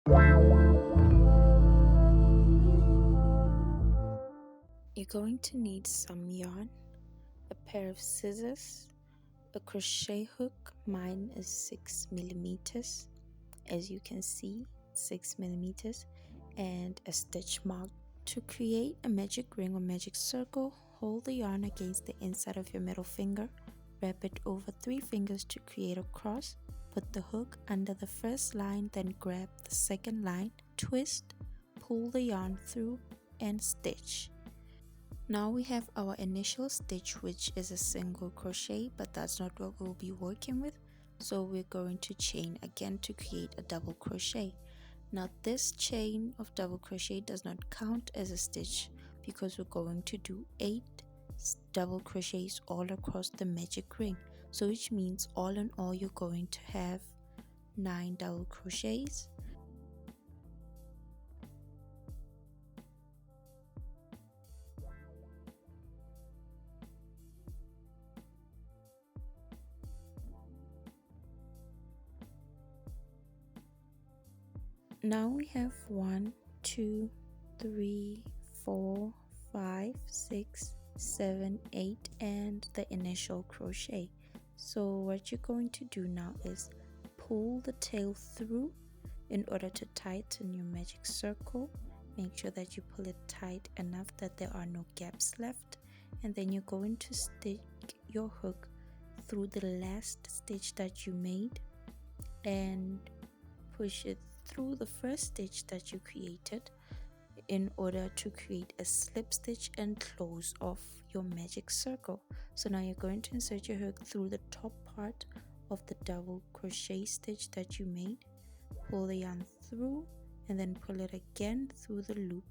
You're going to need some yarn, a pair of scissors, a crochet hook. Mine is 6 millimeters, as you can see, 6 millimeters, and a stitch mark. To create a magic ring or magic circle, hold the yarn against the inside of your middle finger, wrap it over 3 fingers to create a cross, put the hook under the first line, then grab the second line, twist, pull the yarn through, and stitch. Now we have our initial stitch, which is a single crochet, but that's not what we'll be working with, so we're going to chain again to create a double crochet. Now this chain of double crochet does not count as a stitch because we're going to do 8 double crochets all across the magic ring, so which means all in all you're going to have 9 double crochets. Now we have 1, 2, 3, 4, 5, 6, 7, 8, and the initial crochet. So what you're going to do now is pull the tail through in order to tighten your magic circle. Make sure that you pull it tight enough that there are no gaps left, and then you're going to stick your hook through the last stitch that you made and push it through the first stitch that you created in order to create a slip stitch and close off your magic circle. So now you're going to insert your hook through the top part of the double crochet stitch that you made, pull the yarn through, and then pull it again through the loop.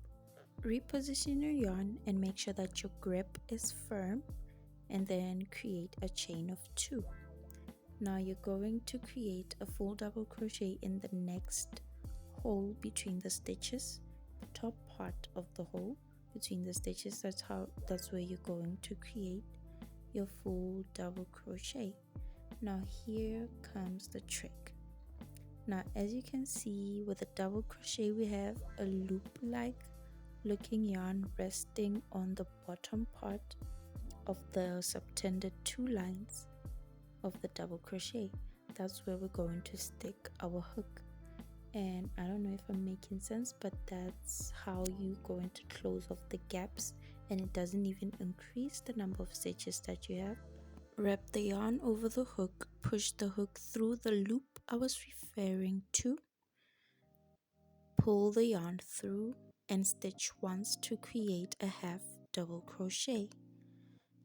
Reposition your yarn and make sure that your grip is firm, and then create a chain of 2. Now you're going to create a full double crochet in the next hole between the stitches, the top part of the hole between the stitches. That's where you're going to create your full double crochet. Now here comes the trick. Now as you can see, with a double crochet we have a loop like looking yarn resting on the bottom part of the subtended 2 lines of the double crochet. That's where we're going to stick our hook, and I don't know if I'm making sense, but that's how you're going to close off the gaps, and it doesn't even increase the number of stitches that you have. Wrap the yarn over the hook, push the hook through the loop I was referring to, pull the yarn through and stitch once to create a half double crochet.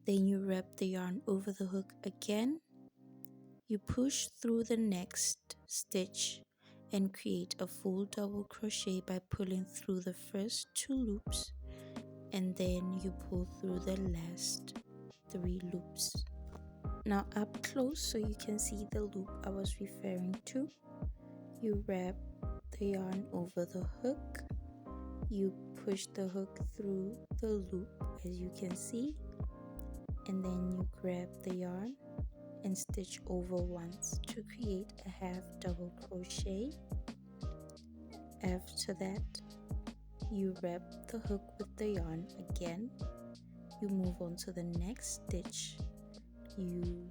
Then you wrap the yarn over the hook again. You push through the next stitch and create a full double crochet by pulling through the first 2 loops, and then you pull through the last 3 loops. Now up close so you can see the loop I was referring to, you wrap the yarn over the hook, you push the hook through the loop as you can see, and then you grab the yarn and stitch over once to create a half double crochet. After that, you wrap the hook with the yarn again, you move on to the next stitch, you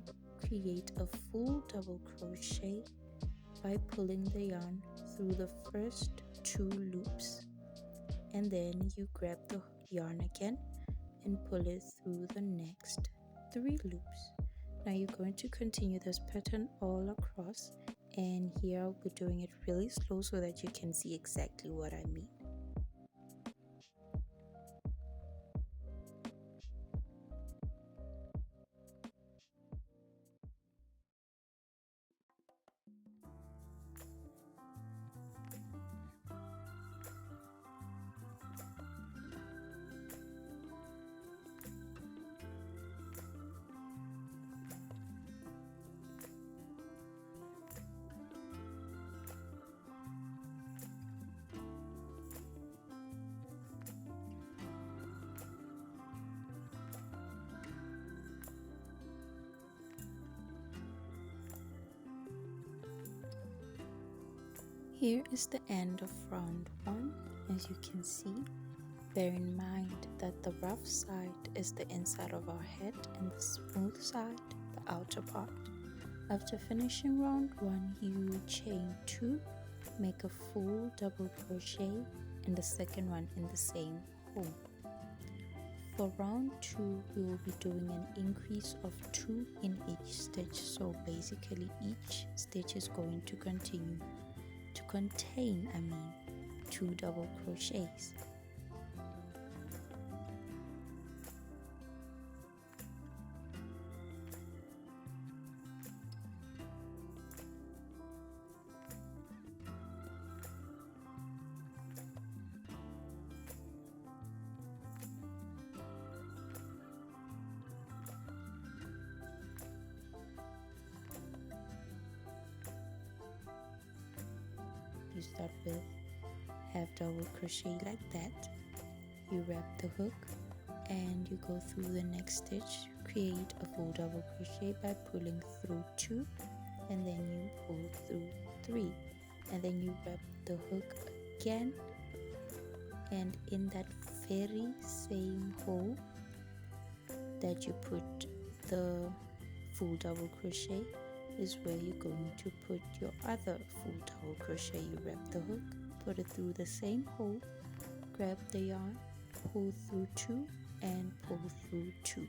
create a full double crochet by pulling the yarn through the first 2 loops, and then you grab the yarn again and pull it through the next 3 loops. Now you're going to continue this pattern all across, and here I'll be doing it really slow so that you can see exactly what I mean. Here is the end of round 1. As you can see, bear in mind that the rough side is the inside of our head and the smooth side the outer part. After finishing round 1, you chain 2, make a full double crochet and the second one in the same hole. For round 2, we will be doing an increase of 2 in each stitch, so basically each stitch is going to contain 2 double crochets. You start with half double crochet like that. You wrap the hook and you go through the next stitch, create a full double crochet by pulling through 2 and then you pull through 3 and then you wrap the hook again, and in that very same hole that you put the full double crochet is where you're going to put your other full double crochet. You wrap the hook, put it through the same hole, grab the yarn, pull through 2 and pull through 2.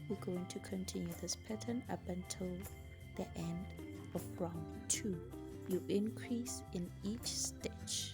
You're going to continue this pattern up until the end of round 2. You increase in each stitch.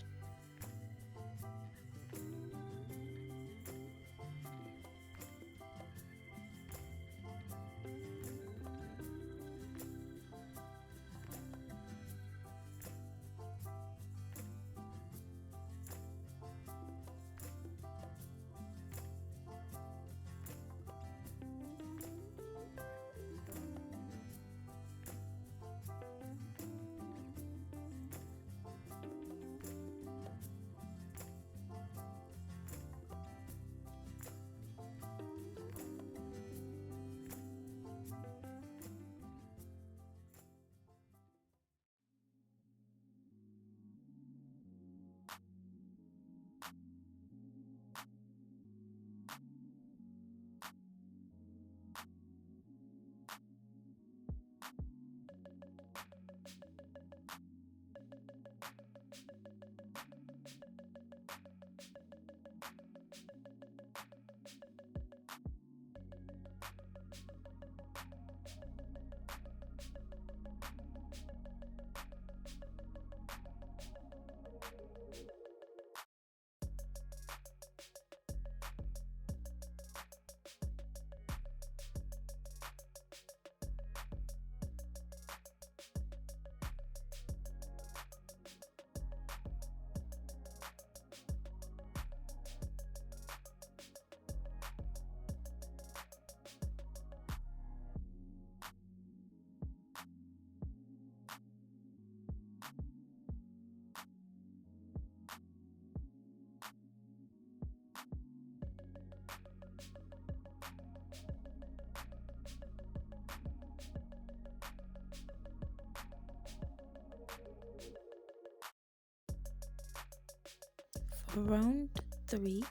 For round 3,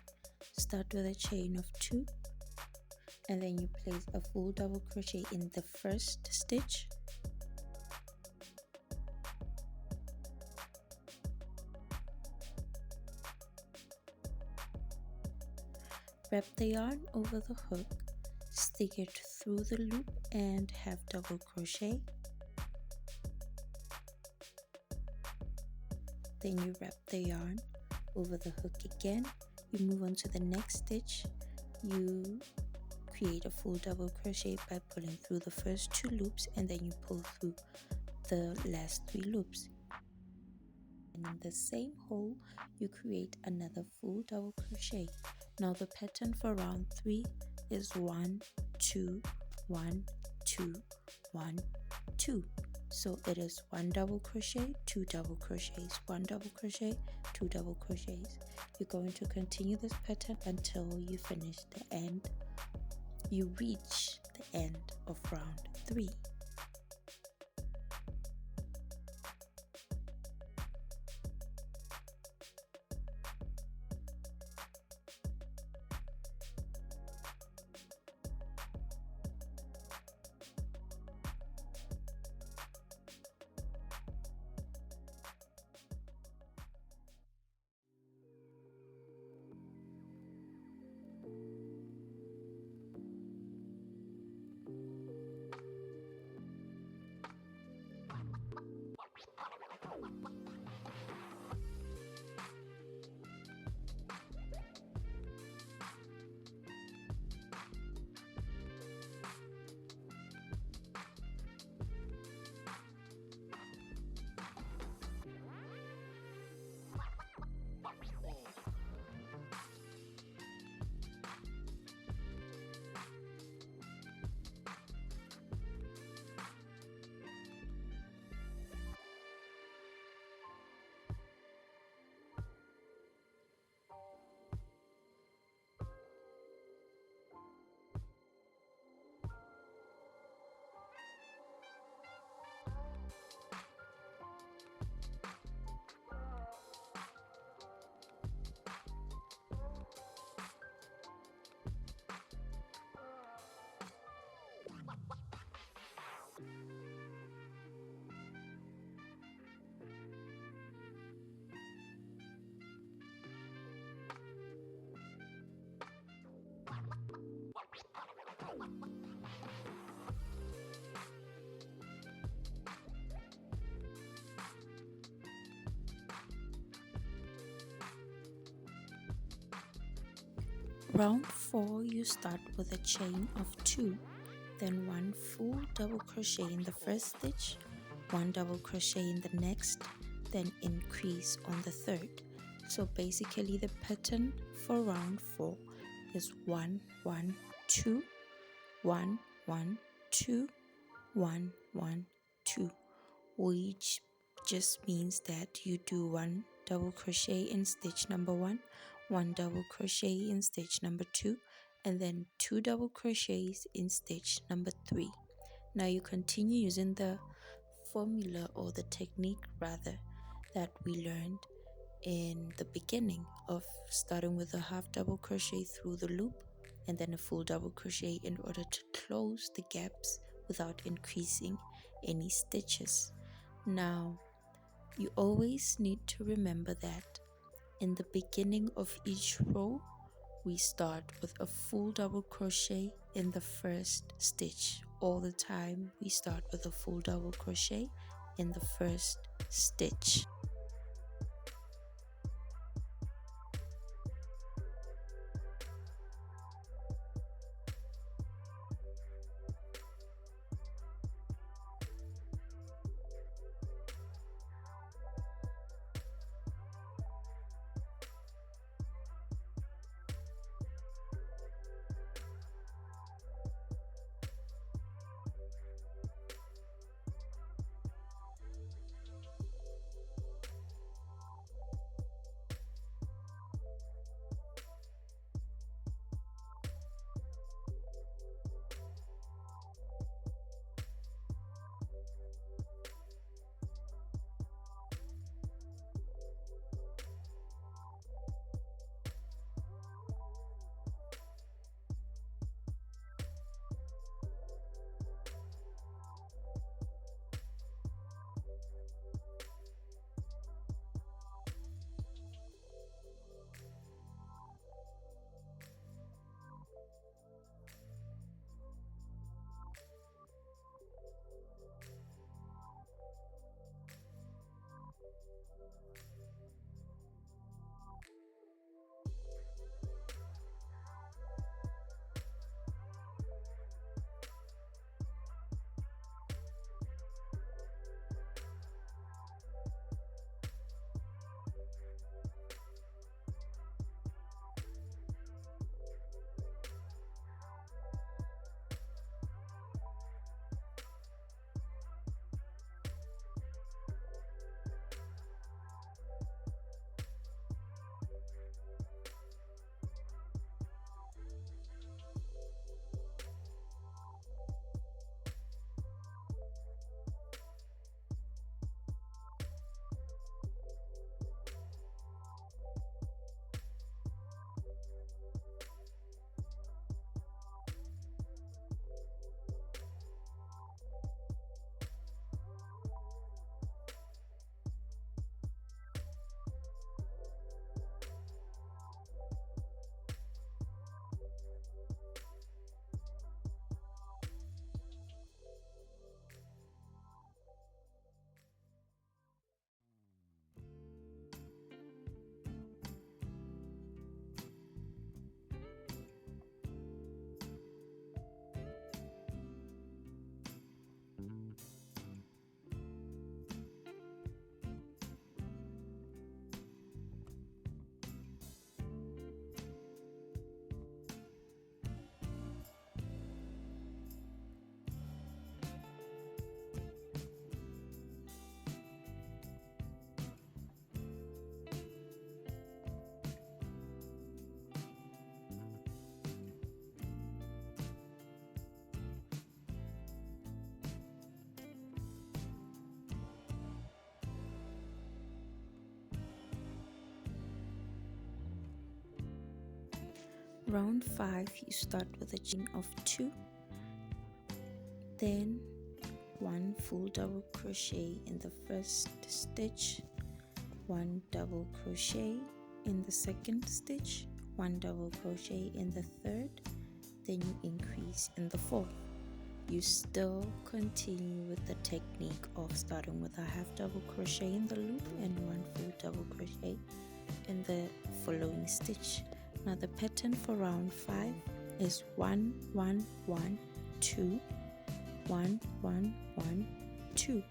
start with a chain of 2 and then you place a full double crochet in the first stitch, wrap the yarn over the hook, stick it through the loop and half double crochet. Then you wrap the yarn over the hook again, you move on to the next stitch, you create a full double crochet by pulling through the first 2 loops and then you pull through the last 3 loops. And in the same hole you create another full double crochet. Now the pattern for round 3 is 1 2 1 2 1 2. So it is 1 double crochet, 2 double crochets, 1 double crochet, 2 double crochets. You're going to continue this pattern until you finish the end. You reach the end of round 3. Round 4, you start with a chain of 2, then 1 full double crochet in the first stitch, 1 double crochet in the next, then increase on the third. So basically the pattern for round 4 is 1 1 2 1 1 2 1 1 2, which just means that you do 1 double crochet in stitch number 1, 1 double crochet in stitch number 2, and then 2 double crochets in stitch number 3. Now you continue using the formula, or the technique rather, that we learned in the beginning of starting with a half double crochet through the loop and then a full double crochet in order to close the gaps without increasing any stitches. Now you always need to remember that in the beginning of each row we start with a full double crochet in the first stitch. All the time we start with a full double crochet in the first stitch. Round 5, you start with a chain of 2, then 1 full double crochet in the first stitch, 1 double crochet in the second stitch, 1 double crochet in the third, then you increase in the fourth. You still continue with the technique of starting with a half double crochet in the loop and 1 full double crochet in the following stitch. Now the pattern for round 5 is 1 1 1 2 1 1 1 2.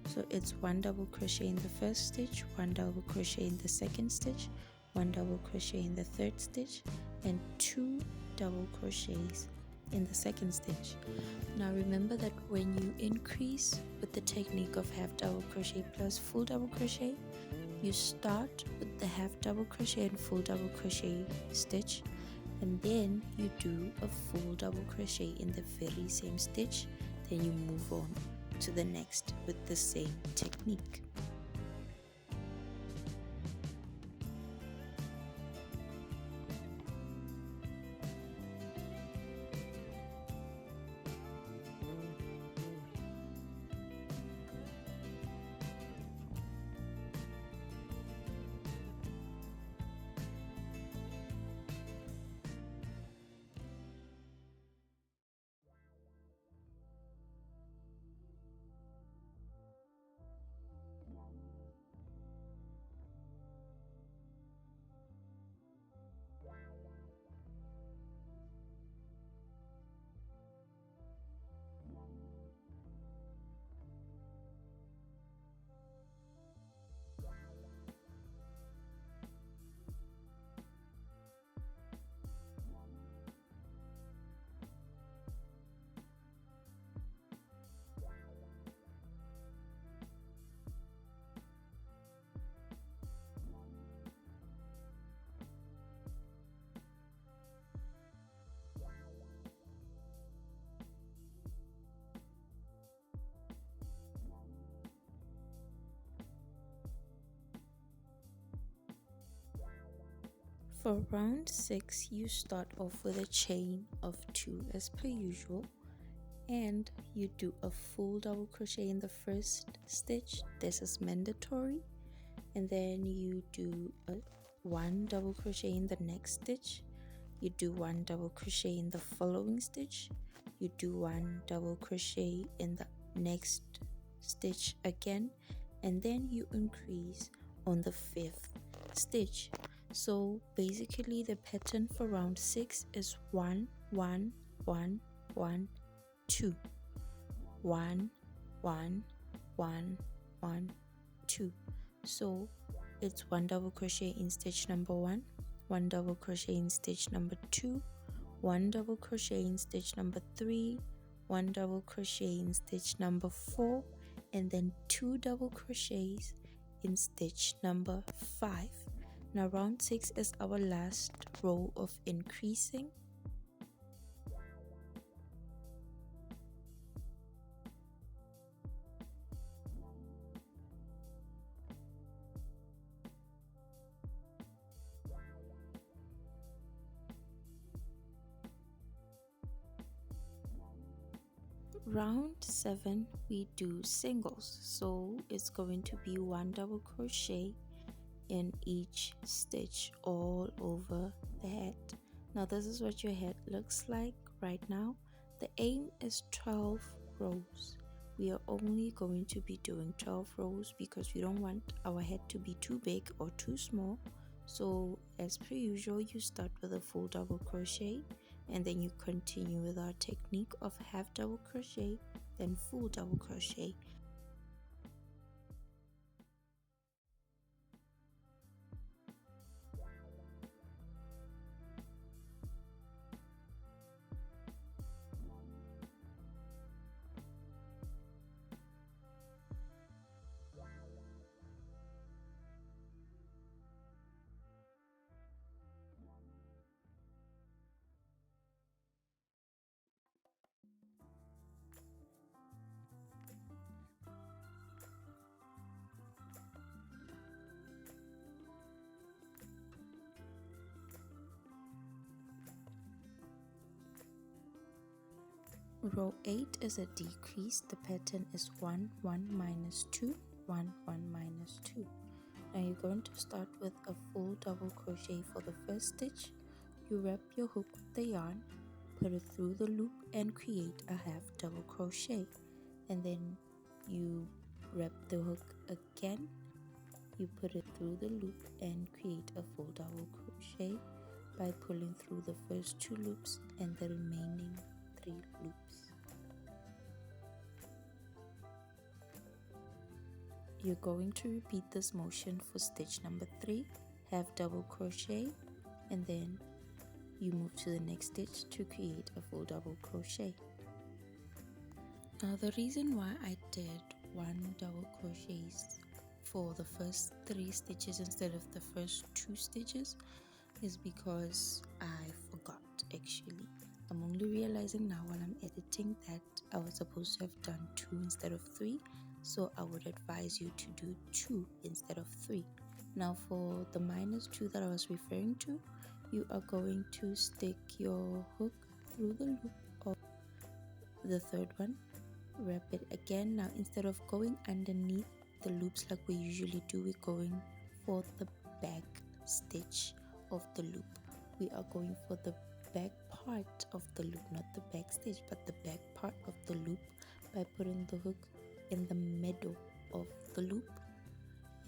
So it's 1 double crochet in the first stitch, 1 double crochet in the second stitch, 1 double crochet in the third stitch, and 2 double crochets in the second stitch. Now remember that when you increase with the technique of half double crochet plus full double crochet, you start with the half double crochet and full double crochet stitch, and then you do a full double crochet in the very same stitch, then you move on to the next with the same technique. For round 6, you start off with a chain of 2 as per usual, and you do a full double crochet in the first stitch. This is mandatory. And then you do a 1 double crochet in the next stitch, you do 1 double crochet in the following stitch, you do 1 double crochet in the next stitch again, and then you increase on the 5th stitch. So basically the pattern for round 6 is 1 1 1 1 2 1 1 1 1 2. So it's 1 double crochet in stitch number 1, 1 double crochet in stitch number 2, 1 double crochet in stitch number 3, 1 double crochet in stitch number 4, and then 2 double crochets in stitch number 5. Now round 6 is our last row of increasing. Round 7 we do singles, so it's going to be 1 double crochet in each stitch all over the head. Now this is what your head looks like right now. The aim is 12 rows. We are only going to be doing 12 rows because we don't want our head to be too big or too small. So as per usual, you start with a full double crochet, and then you continue with our technique of half double crochet, then full double crochet. Row 8 is a decrease. The pattern is 1 1 minus 2 1 1 minus 2. Now you're going to start with a full double crochet for the first stitch. You wrap your hook with the yarn, put it through the loop, and create a half double crochet. And then you wrap the hook again, you put it through the loop and create a full double crochet by putting through the first 2 loops and the remaining 3 loops. You're going to repeat this motion for stitch number 3, have double crochet, and then you move to the next stitch to create a full double crochet. Now the reason why I did 1 double crochets for the first 3 stitches instead of the first 2 stitches is because I forgot actually. I'm only realizing now while I'm editing that I was supposed to have done 2 instead of 3, so I would advise you to do 2 instead of 3. Now for the -2 that I was referring to, you are going to stick your hook through the loop of the third one, wrap it again. Now instead of going underneath the loops like we usually do, we're going for the back stitch of the loop. We are going for the back part of the loop, not the back stitch, but the back part of the loop, by putting the hook in the middle of the loop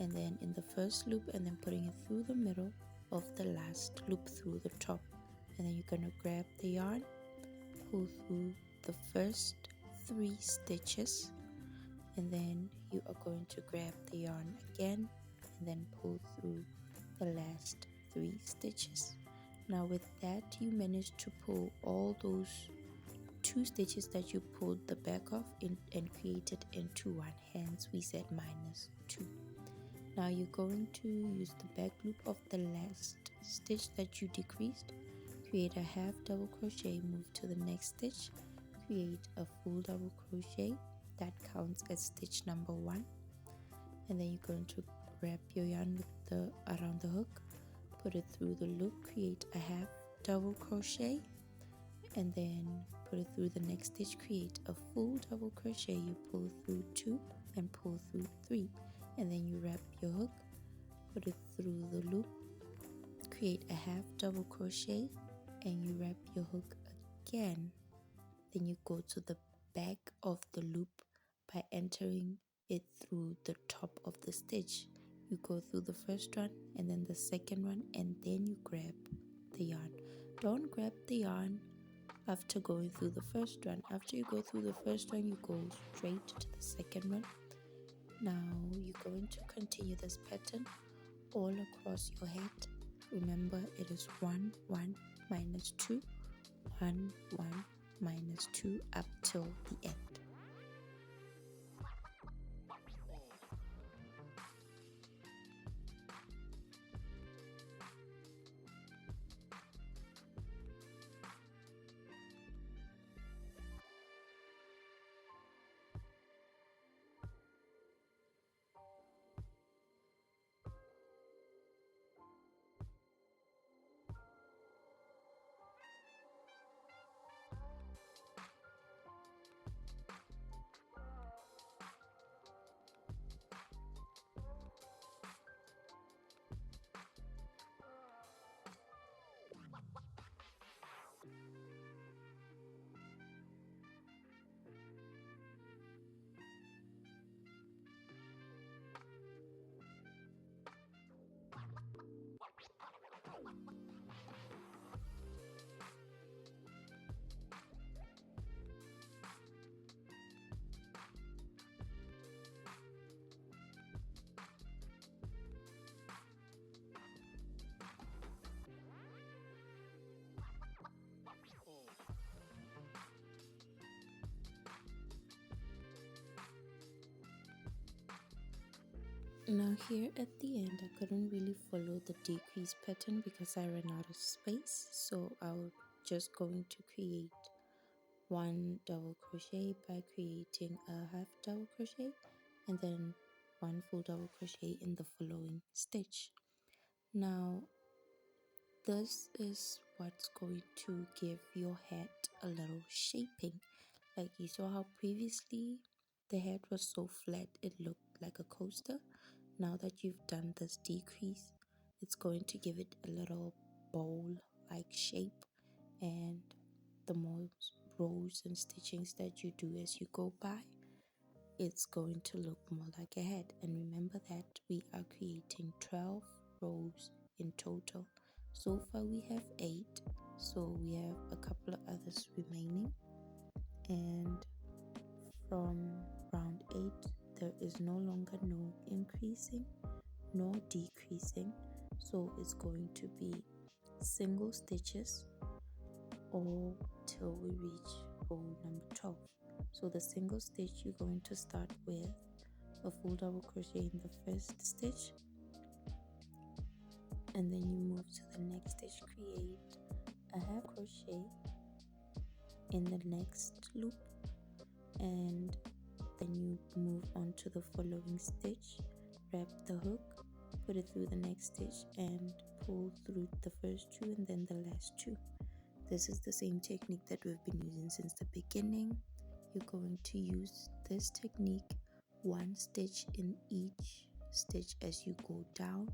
and then in the first loop, and then putting it through the middle of the last loop through the top. And then you're going to grab the yarn, pull through the first 3 stitches, and then you are going to grab the yarn again and then pull through the last 3 stitches. Now with that, you managed to pull all those 2 stitches that you pulled the back of and created into one, hence we said -2. Now you're going to use the back loop of the last stitch that you decreased, create a half double crochet, move to the next stitch, create a full double crochet that counts as stitch number 1, and then you're going to wrap your yarn around the hook, put it through the loop, create a half double crochet, and then put it through the next stitch, create a full double crochet, you pull through 2 and pull through 3, and then you wrap your hook, put it through the loop, create a half double crochet, and you wrap your hook again. Then you go to the back of the loop by entering it through the top of the stitch. You go through the first one and then the second one, and then you grab the yarn. Don't grab the yarn after going through the first one. After you go through the first one, you go straight to the second one. Now you're going to continue this pattern all across your head. Remember, it is 1 1 -2 1 1 -2 up till the end. Now here at the end, I couldn't really follow the decrease pattern because I ran out of space, so I'm just going to create 1 double crochet by creating a half double crochet and then 1 full double crochet in the following stitch. Now this is what's going to give your hat a little shaping. Like you saw how previously the hat was so flat it looked like a coaster. Now that you've done this decrease, it's going to give it a little bowl like shape, and the more rows and stitchings that you do as you go by, it's going to look more like a hat. And remember that we are creating 12 rows in total. So far we have 8, so we have a couple of others remaining, and from round 8 there is no longer no increasing nor decreasing, so it's going to be single stitches all till we reach row number 12. So the single stitch, you're going to start with a full double crochet in the first stitch, and then you move to the next stitch, create a half crochet in the next loop, and then you move on to the following stitch, wrap the hook, put it through the next stitch and pull through the first 2 and then the last 2. This is the same technique that we've been using since the beginning. You're going to use this technique 1 stitch in each stitch as you go down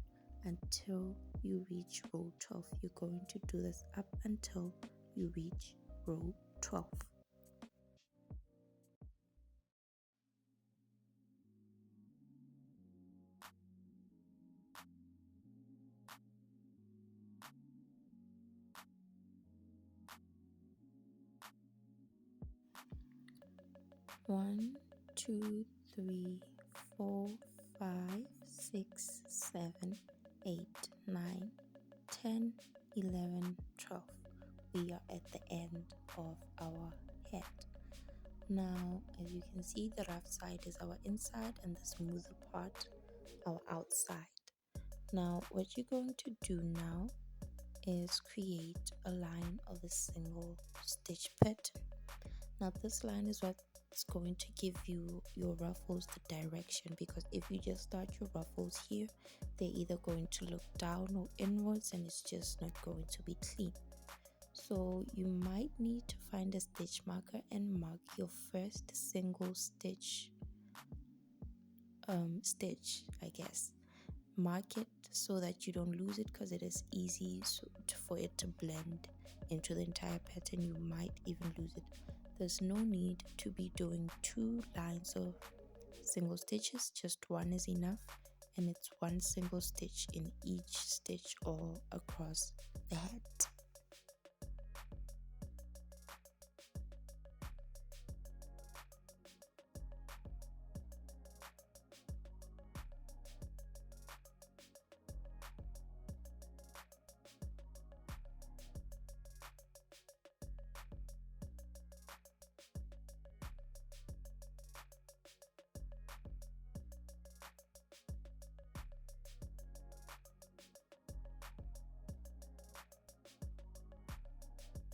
until you reach row 12. You're going to do this up until you reach row 12. One, 2, 3, 4, 5, 6, 7, 8, 9, 10, 11, 12. We are at the end of our head. Now, as you can see, the rough side is our inside and the smoother part our outside. Now, what you're going to do now is create a line of a single stitch pattern. Now, this line is what's going to give you your ruffles the direction, because if you just start your ruffles here, they're either going to look down or inwards and it's just not going to be clean. So you might need to find a stitch marker and mark your first single stitch, I guess. Mark it so that you don't lose it, because it is easy for it to blend into the entire pattern. You might even lose it. There's no need to be doing 2 lines of single stitches, just 1 is enough, and it's 1 single stitch in each stitch all across the head.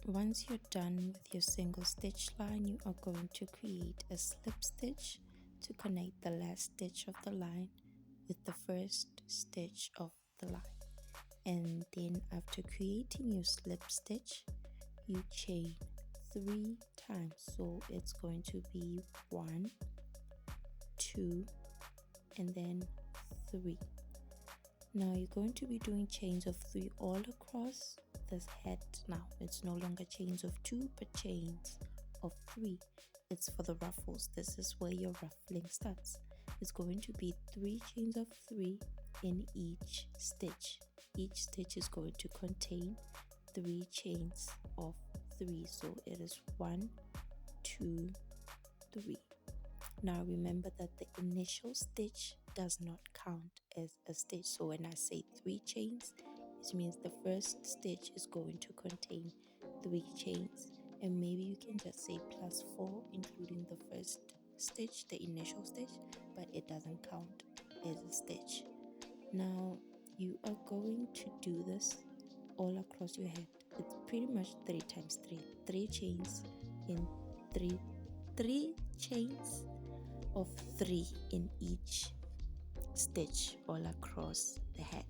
Once you're done with your single stitch line, you are going to create a slip stitch to connect the last stitch of the line with the first stitch of the line. And then after creating your slip stitch, you chain 3 times. So it's going to be 1, 2, and then 3. Now you're going to be doing chains of 3 all across this head. Now it's no longer chains of 2 but chains of 3. It's for the ruffles. This is where your ruffling starts. It's going to be 3 chains of 3 in each stitch. Each stitch is going to contain 3 chains of 3. So it is 1, 2, 3. Now remember that the initial stitch does not count as a stitch. So when I say 3 chains, it means the first stitch is going to contain 3 chains, and maybe you can just say +4 including the first stitch, the initial stitch, but it doesn't count as a stitch. Now you are going to do this all across your head. It's pretty much 3 times 3 chains in 3 chains of 3 in each stitch all across the head.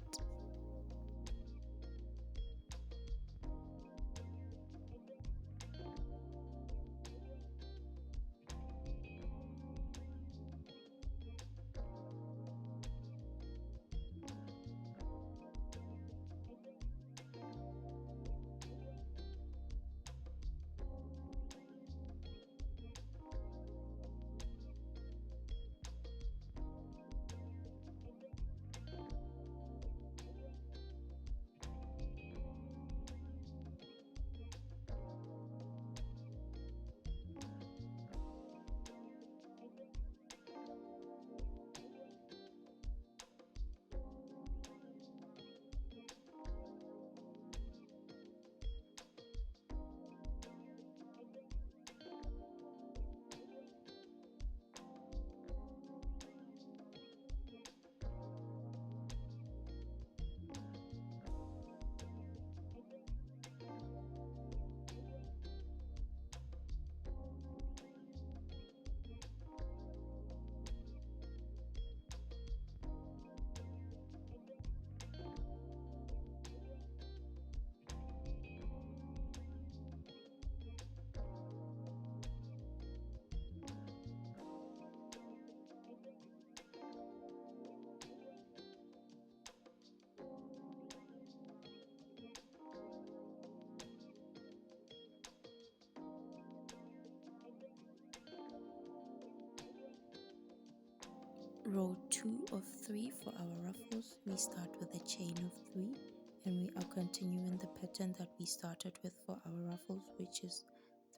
row 2 of 3 for our ruffles. We start with a chain of 3 and we are continuing the pattern that we started with for our ruffles, which is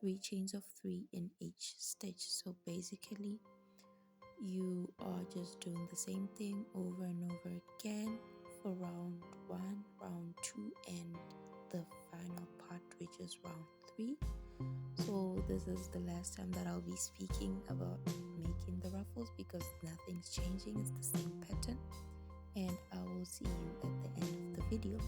3 chains of 3 in each stitch. So basically you are just doing the same thing over and over again for round 1, round 2, and the final part, which is round 3. So this is the last time that I'll be speaking about making the ruffles because nothing's changing. It's the same pattern, and I will see you at the end of the video.